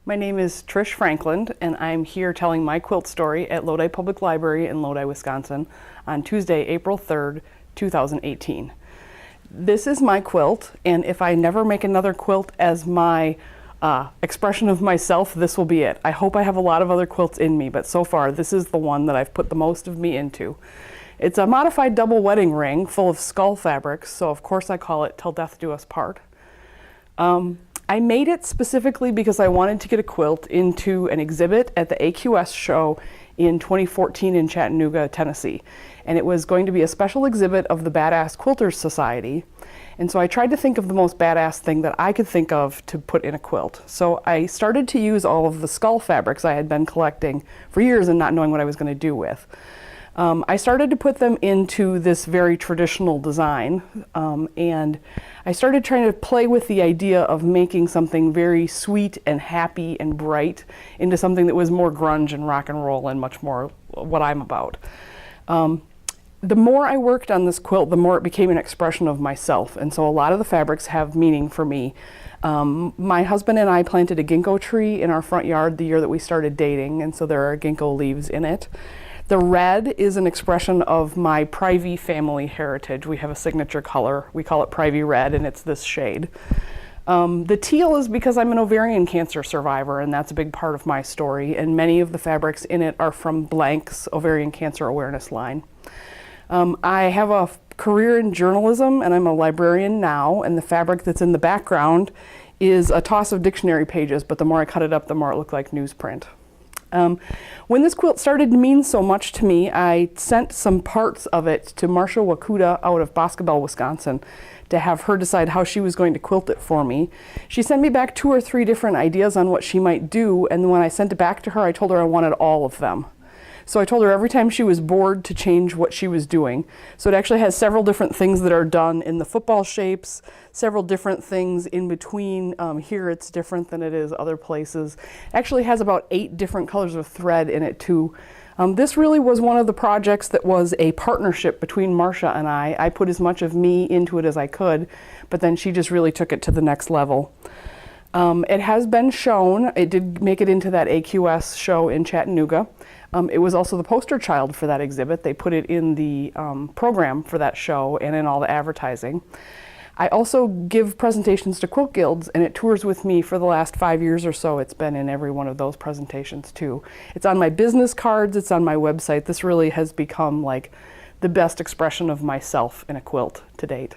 My name is Trish Frankland, and I'm here telling my quilt story at Lodi Public Library in Lodi, Wisconsin on Tuesday, April 3rd, 2018. This is my quilt, and if I never make another quilt as my expression of myself, this will be it. I hope I have a lot of other quilts in me, but so far this is the one that I've put the most of me into. It's a modified double wedding ring full of skull fabrics, so of course I call it Till Death Do Us Part. I made it specifically because I wanted to get a quilt into an exhibit at the AQS show in 2014 in Chattanooga, Tennessee. And it was going to be a special exhibit of the Badass Quilters Society. And so I tried to think of the most badass thing that I could think of to put in a quilt. So I started to use all of the skull fabrics I had been collecting for years and not knowing what I was going to do with. I started to put them into this very traditional design, and I started trying to play with the idea of making something very sweet and happy and bright into something that was more grunge and rock and roll and much more what I'm about. The more I worked on this quilt, the more it became an expression of myself, and so a lot of the fabrics have meaning for me. My husband and I planted a ginkgo tree in our front yard the year that we started dating, and so there are ginkgo leaves in it. The red is an expression of my Privy family heritage. We have a signature color. We call it Privy Red, and it's this shade. The teal is because I'm an ovarian cancer survivor, and that's a big part of my story, and many of the fabrics in it are from Blank's ovarian cancer awareness line. I have a career in journalism, and I'm a librarian now, and the fabric that's in the background is a toss of dictionary pages, but the more I cut it up, the more it looked like newsprint. When this quilt started to mean so much to me, I sent some parts of it to Marcia Wakuda out of Boscobel, Wisconsin, to have her decide how she was going to quilt it for me. She sent me back 2 or 3 different ideas on what she might do, and when I sent it back to her, I told her I wanted all of them. So I told her every time she was bored to change what she was doing. So it actually has several different things that are done in the football shapes, several different things in between. Here it's different than it is other places. It actually has about 8 different colors of thread in it too. This really was one of the projects that was a partnership between Marcia and I. I put as much of me into it as I could, but then she just really took it to the next level. It has been shown. It did make it into that AQS show in Chattanooga. It was also the poster child for that exhibit. They put it in the program for that show and in all the advertising. I also give presentations to quilt guilds, and it tours with me for the last 5 years or so. It's been in every one of those presentations too. It's on my business cards, it's on my website. This really has become like the best expression of myself in a quilt to date.